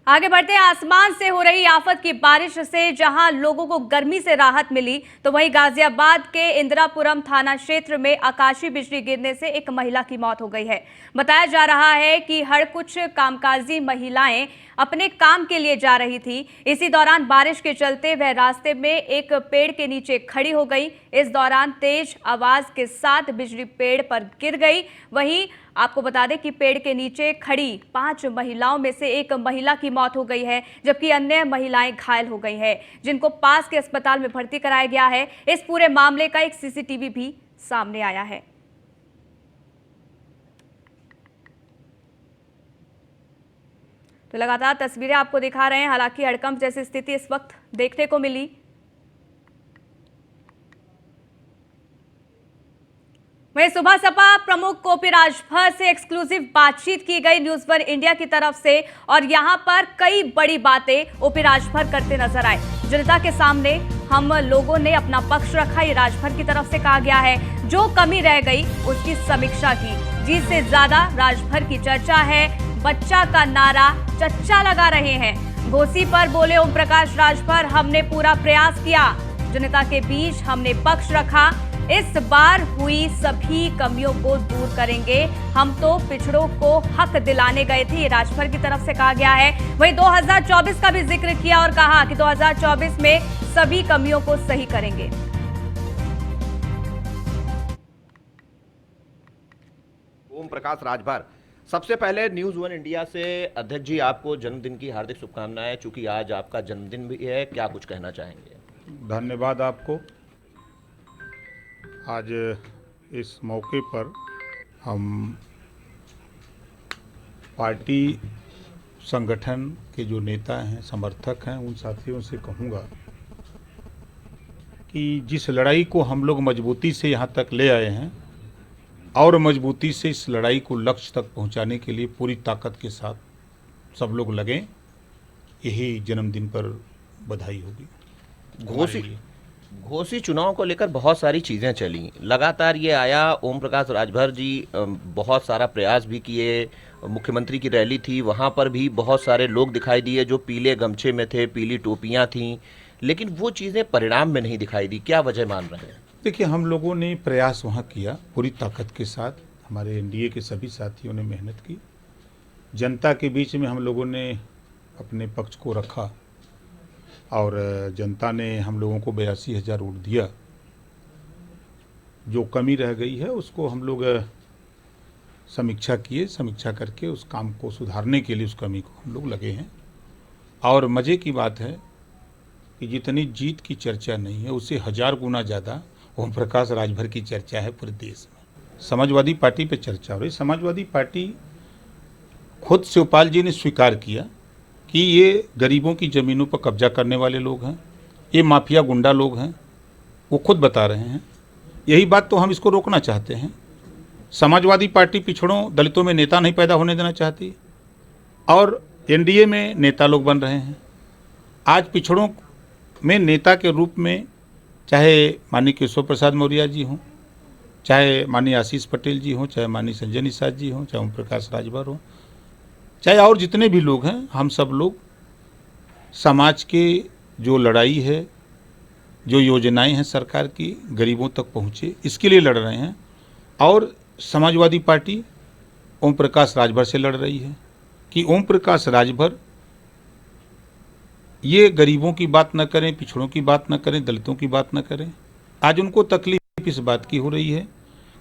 आगे बढ़ते हैं। आसमान से हो रही आफत की बारिश से जहां लोगों को गर्मी से राहत मिली, तो वहीं गाजियाबाद के इंदिरापुरम थाना क्षेत्र में आकाशीय बिजली गिरने से एक महिला की मौत हो गई है। बताया जा रहा है कि हर कुछ कामकाजी महिलाएं अपने काम के लिए जा रही थी। इसी दौरान बारिश के चलते वह रास्ते में एक पेड़ के नीचे खड़ी हो गई। इस दौरान तेज आवाज के साथ बिजली पेड़ पर गिर गई। वहीं आपको बता दें कि पेड़ के नीचे खड़ी 5 महिलाओं में से एक महिला की मौत हो गई है, जबकि अन्य महिलाएं घायल हो गई हैं, जिनको पास के अस्पताल में भर्ती कराया गया है। इस पूरे मामले का एक सीसीटीवी भी सामने आया है। तो लगातार तस्वीरें आपको दिखा रहे हैं। हालांकि हड़कंप जैसी स्थिति इस वक्त देखने को मिली। वहीं सुबह सपा प्रमुख ओपी राजभर से एक्सक्लूसिव बातचीत की गई न्यूज वन इंडिया की तरफ से, और यहां पर कई बड़ी बातें ओपी राजभर करते नजर आए। जनता के सामने हम लोगों ने अपना पक्ष रखा, ये राजभर की तरफ से कहा गया है। जो कमी रह गई उसकी समीक्षा की। जीत से ज्यादा राजभर की चर्चा है। बच्चा का नारा चच्चा लगा रहे हैं। घोसी पर बोले ओम प्रकाश राजभर, हमने पूरा प्रयास किया, जनता के बीच हमने पक्ष रखा, इस बार हुई सभी कमियों को दूर करेंगे, हम तो पिछड़ों को हक दिलाने गए थे, ये राजभर की तरफ से कहा गया है। वहीं 2024 का भी जिक्र किया और कहा कि 2024 में सभी कमियों को सही करेंगे। ओम प्रकाश राजभर, सबसे पहले न्यूज वन इंडिया से अध्यक्ष जी आपको जन्मदिन की हार्दिक शुभकामनाएं। चूंकि आज आपका जन्मदिन भी है, क्या कुछ कहना चाहेंगे? धन्यवाद आपको। आज इस मौके पर हम पार्टी संगठन के जो नेता हैं, समर्थक हैं, उन साथियों से कहूँगा कि जिस लड़ाई को हम लोग मजबूती से यहाँ तक ले आए हैं और मजबूती से इस लड़ाई को लक्ष्य तक पहुँचाने के लिए पूरी ताकत के साथ सब लोग लगें, यही जन्मदिन पर बधाई होगी। घोसी चुनाव को लेकर बहुत सारी चीज़ें चली, लगातार ये आया। ओम प्रकाश राजभर जी बहुत सारा प्रयास भी किए। मुख्यमंत्री की रैली थी, वहाँ पर भी बहुत सारे लोग दिखाई दिए जो पीले गमछे में थे, पीली टोपियाँ थीं, लेकिन वो चीज़ें परिणाम में नहीं दिखाई दी। क्या वजह मान रहे हैं? देखिए, हम लोगों ने प्रयास वहाँ किया पूरी ताकत के साथ। हमारे एनडीए के सभी साथियों ने मेहनत की। जनता के बीच में हम लोगों ने अपने पक्ष को रखा और जनता ने हम लोगों को 82,000 वोट दिया। जो कमी रह गई है उसको हम लोग समीक्षा किए, समीक्षा करके उस काम को सुधारने के लिए उस कमी को हम लोग लगे हैं। और मज़े की बात है कि जितनी जीत की चर्चा नहीं है, उससे 1000 गुना ज़्यादा ओम प्रकाश राजभर की चर्चा है पूरे देश में। समाजवादी पार्टी पे चर्चा हो रही। समाजवादी पार्टी खुद शिवपाल जी ने स्वीकार किया कि ये गरीबों की ज़मीनों पर कब्जा करने वाले लोग हैं, ये माफिया गुंडा लोग हैं, वो खुद बता रहे हैं। यही बात तो हम इसको रोकना चाहते हैं। समाजवादी पार्टी पिछड़ों दलितों में नेता नहीं पैदा होने देना चाहती और एनडीए में नेता लोग बन रहे हैं। आज पिछड़ों में नेता के रूप में चाहे माननीय केशव प्रसाद मौर्य जी हों, चाहे माननीय आशीष पटेल जी हों, चाहे माननीय संजय निषाद जी हों, चाहे ओम प्रकाश राजभर हों, चाहे और जितने भी लोग हैं, हम सब लोग समाज के जो लड़ाई है, जो योजनाएं हैं सरकार की गरीबों तक पहुँचे, इसके लिए लड़ रहे हैं। और समाजवादी पार्टी ओम प्रकाश राजभर से लड़ रही है कि ओम प्रकाश राजभर ये गरीबों की बात न करें, पिछड़ों की बात न करें, दलितों की बात न करें। आज उनको तकलीफ इस बात की हो रही है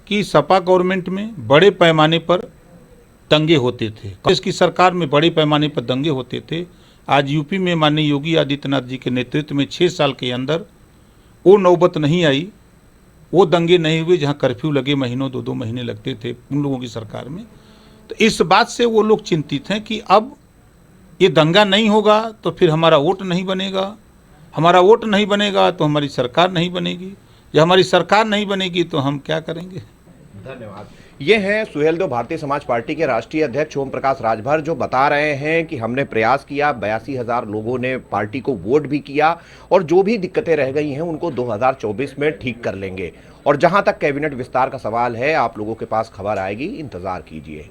कि सपा गवर्नमेंट में बड़े पैमाने पर दंगे होते थे, कांग्रेस की सरकार में बड़े पैमाने पर दंगे होते थे। आज यूपी में माननीय योगी आदित्यनाथ जी के नेतृत्व में 6 साल के अंदर वो नौबत नहीं आई, वो दंगे नहीं हुए जहां कर्फ्यू लगे महीनों 2-2 महीने लगते थे उन लोगों की सरकार में। तो इस बात से वो लोग चिंतित हैं कि अब ये दंगा नहीं होगा तो फिर हमारा वोट नहीं बनेगा, हमारा वोट नहीं बनेगा तो हमारी सरकार नहीं बनेगी, जब हमारी सरकार नहीं बनेगी तो हम क्या करेंगे। धन्यवाद। ये हैं सुहेलदेव भारतीय समाज पार्टी के राष्ट्रीय अध्यक्ष ओम प्रकाश राजभर, जो बता रहे हैं कि हमने प्रयास किया, 82,000 लोगों ने पार्टी को वोट भी किया और जो भी दिक्कतें रह गई हैं उनको 2024 में ठीक कर लेंगे। और जहां तक कैबिनेट विस्तार का सवाल है, आप लोगों के पास खबर आएगी, इंतजार कीजिए।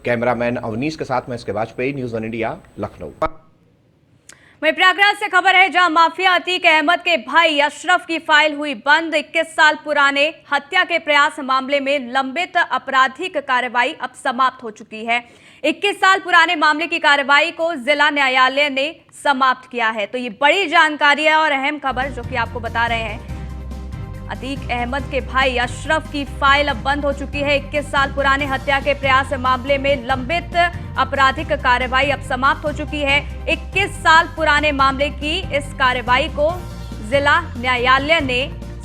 कैमरामैन अवनीश के साथ मैं इसके वाजपेयी, न्यूज़ 1 इंडिया, लखनऊ। वहीं प्रयागराज से खबर है, जहां माफिया अतीक अहमद के भाई अशरफ की फाइल हुई बंद। 21 साल पुराने हत्या के प्रयास मामले में लंबित आपराधिक कार्रवाई अब समाप्त हो चुकी है। 21 साल पुराने मामले की कार्रवाई को जिला न्यायालय ने समाप्त किया है। तो ये बड़ी जानकारी है और अहम खबर जो कि आपको बता रहे हैं। अतीक अहमद के भाई अशरफ की फाइल अब बंद हो चुकी है। 21 साल पुराने हत्या के प्रयास मामले में लंबित आपराधिक कार्रवाई अब समाप्त हो चुकी है। 21 साल पुराने मामले की इस कार्रवाई को जिला न्यायालय ने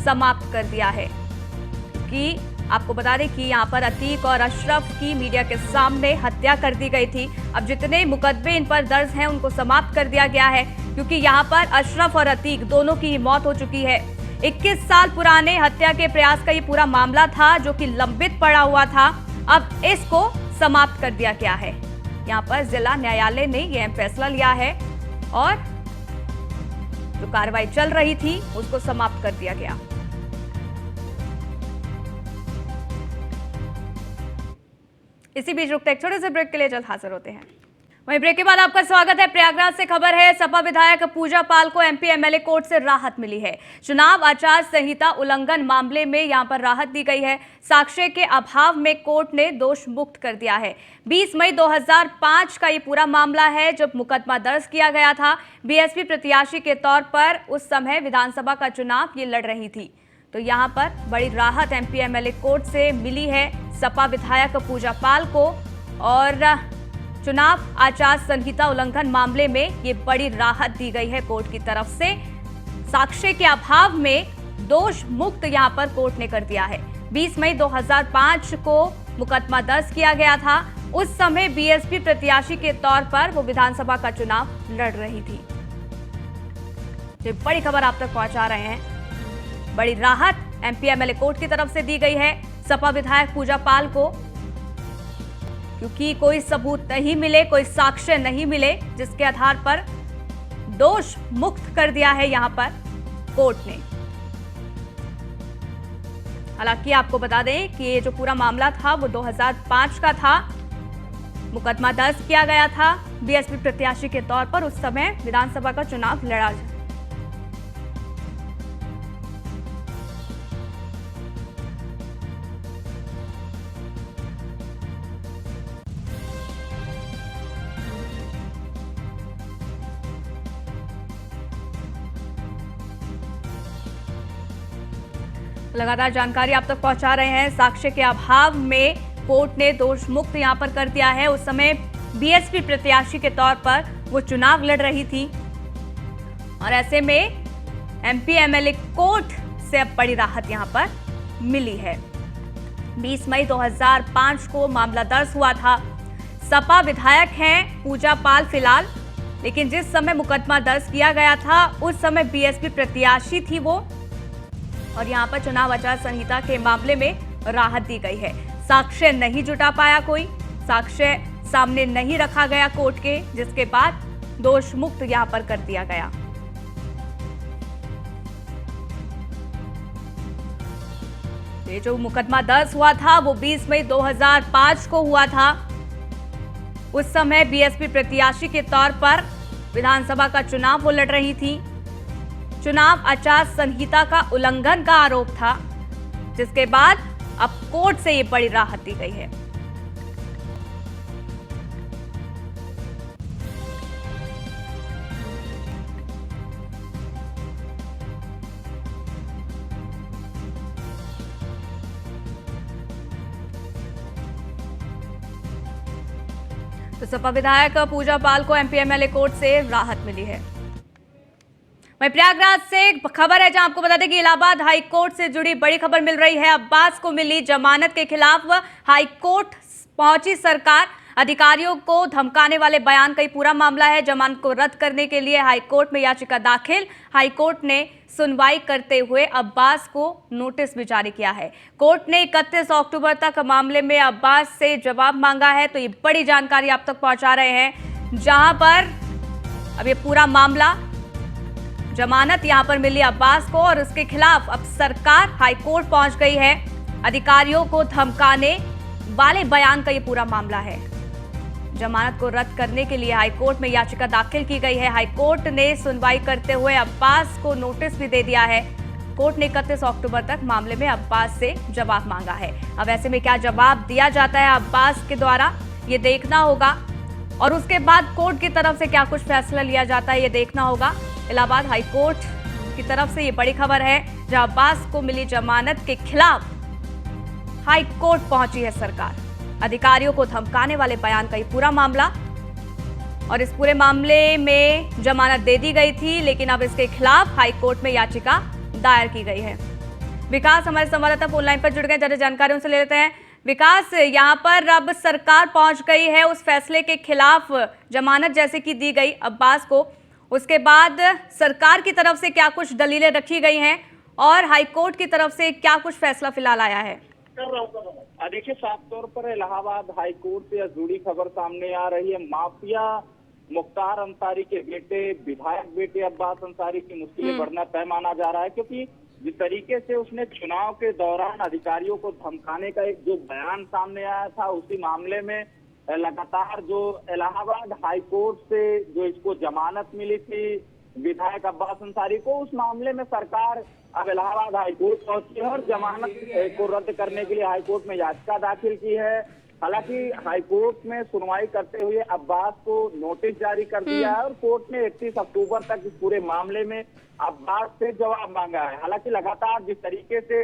समाप्त कर दिया है। कि आपको बता दें कि यहाँ पर अतीक और अशरफ की मीडिया के सामने हत्या कर दी गई थी। अब जितने मुकदमे इन पर दर्ज हैं उनको समाप्त कर दिया गया है, क्योंकि यहाँ पर अशरफ और अतीक दोनों की ही मौत हो चुकी है। 21 साल पुराने हत्या के प्रयास का ये पूरा मामला था जो कि लंबित पड़ा हुआ था। अब इसको समाप्त कर दिया गया है। यहाँ पर जिला न्यायालय ने यह फैसला लिया है और जो कार्रवाई चल रही थी उसको समाप्त कर दिया गया। इसी बीच रुकते एक छोटे से ब्रेक के लिए जल्द हाजिर होते हैं। वहीं ब्रेक के बाद आपका स्वागत है। प्रयागराज से खबर है, सपा विधायक पूजा पाल को एमपी एमएलए कोर्ट से राहत मिली है। चुनाव आचार संहिता उल्लंघन मामले में यहां पर राहत दी गई है। साक्ष्य के अभाव में कोर्ट ने दोष मुक्त कर दिया है। 20 मई 2005 का ये पूरा मामला है जब मुकदमा दर्ज किया गया था। बीएसपी प्रत्याशी के तौर पर उस समय विधानसभा का चुनाव ये लड़ रही थी। तो यहाँ पर बड़ी राहत एमपी एमएलए कोर्ट से मिली है सपा विधायक पूजा पाल को, और चुनाव आचार संहिता उल्लंघन मामले में ये बड़ी राहत दी गई है कोर्ट की तरफ से। साक्ष्य के अभाव में दोष मुक्त यहां पर कोर्ट ने कर दिया है। 20 मई 2005 को मुकदमा दर्ज किया गया था। उस समय बीएसपी प्रत्याशी के तौर पर वो विधानसभा का चुनाव लड़ रही थी। ये बड़ी खबर आप तक पहुंचा रहे हैं। बड़ी राहत एमपी एमएलए कोर्ट की तरफ से दी गई है सपा विधायक पूजा पाल को, क्योंकि कोई सबूत नहीं मिले, कोई साक्ष्य नहीं मिले, जिसके आधार पर दोष मुक्त कर दिया है यहां पर कोर्ट ने। हालांकि आपको बता दें कि ये जो पूरा मामला था वो 2005 का था। मुकदमा दर्ज किया गया था बीएसपी प्रत्याशी के तौर पर, उस समय विधानसभा का चुनाव लड़ा। लगातार जानकारी आप तक पहुंचा रहे हैं। साक्ष्य के अभाव में कोर्ट ने दोष मुक्त यहां पर कर दिया है। उस समय बीएसपी प्रत्याशी के तौर पर वो चुनाव लड़ रही थी और ऐसे में एमपी एमएलए कोर्ट से अब बड़ी राहत यहां पर मिली है। 20 मई 2005 को मामला दर्ज हुआ था। सपा विधायक हैं पूजा पाल फिलहाल, लेकिन जिस समय मुकदमा दर्ज किया गया था उस समय बीएसपी प्रत्याशी थी वो, और यहां पर चुनाव आचार संहिता के मामले में राहत दी गई है। साक्ष्य नहीं जुटा पाया, कोई साक्ष्य सामने नहीं रखा गया कोर्ट के, जिसके बाद दोष मुक्त यहां पर कर दिया गया। ये जो मुकदमा दर्ज हुआ था वो 20 मई 2005 को हुआ था। उस समय बीएसपी प्रत्याशी के तौर पर विधानसभा का चुनाव वो लड़ रही थी। चुनाव आचार संहिता का उल्लंघन का आरोप था, जिसके बाद अब कोर्ट से ये बड़ी राहत दी गई है। तो सपा विधायक पूजा पाल को एमपी एमएलए कोर्ट से राहत मिली है। वहीं प्रयागराज से खबर है, जहां आपको बता दें कि इलाहाबाद हाई कोर्ट से जुड़ी बड़ी खबर मिल रही है। अब्बास को मिली जमानत के खिलाफ हाई कोर्ट पहुंची सरकार। अधिकारियों को धमकाने वाले बयान का ही पूरा मामला है। जमानत को रद्द करने के लिए हाई कोर्ट में याचिका दाखिल। हाई कोर्ट ने सुनवाई करते हुए अब्बास को नोटिस भी जारी किया है। कोर्ट ने 31 अक्टूबर तक मामले में अब्बास से जवाब मांगा है। तो ये बड़ी जानकारी आप तक पहुंचा रहे हैं, जहां पर अब ये पूरा मामला, जमानत यहां पर मिली अब्बास को और उसके खिलाफ अब सरकार हाई कोर्ट पहुंच गई है। अधिकारियों को धमकाने वाले बयान का ये पूरा मामला है। जमानत को रद्द करने के लिए हाईकोर्ट में याचिका दाखिल की गई है। हाईकोर्ट ने सुनवाई करते हुए अब्बास को नोटिस भी दे दिया है। कोर्ट ने 31 अक्टूबर तक मामले में अब्बास से जवाब मांगा है। अब ऐसे में क्या जवाब दिया जाता है अब्बास के द्वारा, ये देखना होगा, और उसके बाद कोर्ट की तरफ से क्या कुछ फैसला लिया जाता है, ये देखना होगा। इलाहाबाद हाईकोर्ट की तरफ से ये बड़ी खबर है, जहां अब्बास को मिली जमानत के खिलाफ हाई कोर्ट पहुंची है सरकार। अधिकारियों को धमकाने वाले बयान का ये पूरा मामला, और इस पूरे मामले में जमानत दे दी गई थी, लेकिन अब इसके खिलाफ हाई कोर्ट में याचिका दायर की गई है। विकास हमारे संवाददाता फोन लाइन पर जुड़ गए, ज्यादा जानकारी उनसे ले लेते हैं। विकास, यहाँ पर अब सरकार पहुंच गई है उस फैसले के खिलाफ, जमानत जैसे कि दी गई अब्बास को, उसके बाद सरकार की तरफ से क्या कुछ दलीलें रखी गई हैं और हाईकोर्ट की तरफ से क्या कुछ फैसला फिलहाल आया है? देखिए, साफ तौर पर इलाहाबाद हाईकोर्ट से जुड़ी खबर सामने आ रही है। माफिया मुख्तार अंसारी के बेटे, विधायक बेटे अब्बास अंसारी की मुश्किलें बढ़ना तय माना जा रहा है, क्योंकि जिस तरीके से उसने चुनाव के दौरान अधिकारियों को धमकाने का एक जो बयान सामने आया था, उसी मामले में लगातार जो इलाहाबाद हाईकोर्ट से जो इसको जमानत मिली थी विधायक अब्बास अंसारी को, उस मामले में सरकार अब इलाहाबाद हाईकोर्ट पहुंची है और जमानत को रद्द करने के लिए हाईकोर्ट में याचिका दाखिल की है। हालांकि हाईकोर्ट में सुनवाई करते हुए अब्बास को नोटिस जारी कर दिया है और कोर्ट ने 31 अक्टूबर तक इस पूरे मामले में अब्बास से जवाब मांगा है। हालांकि लगातार जिस तरीके से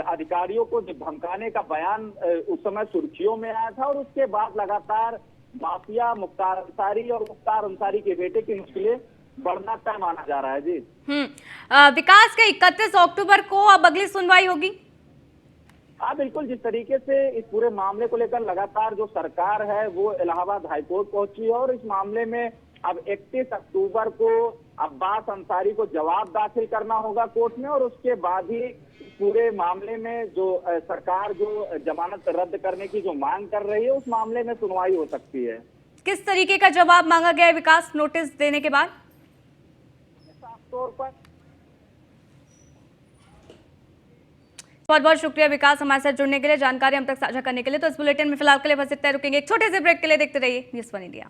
अधिकारियों को जो धमकाने का बयान उस समय सुर्खियों में आया था, और उसके बाद लगातार माफिया मुख्तार अंसारी और मुख्तार अंसारी के बेटे की मुश्किलें बढ़ना तय माना जा रहा है। जी विकास का 31 अक्टूबर को अब अगली सुनवाई होगी? हाँ बिल्कुल, जिस तरीके से इस पूरे मामले को लेकर लगातार जो सरकार है वो इलाहाबाद हाईकोर्ट पहुंची है और इस मामले में अब 31 अक्टूबर को अब्बास अंसारी को जवाब दाखिल करना होगा कोर्ट में, और उसके बाद ही पूरे मामले में जो सरकार जो जमानत रद्द करने की जो मांग कर रही है, उस मामले में सुनवाई हो सकती है। किस तरीके का जवाब मांगा गया है विकास नोटिस देने के बाद? साफ तौर पर बहुत बहुत शुक्रिया विकास हमारे साथ जुड़ने के लिए, जानकारी हम तक साझा करने के लिए। तो इस बुलेटिन में फिलहाल के लिए बस इतना, रुकेंगे एक छोटे से ब्रेक के लिए। देखते रहिए न्यूज़ वन इंडिया।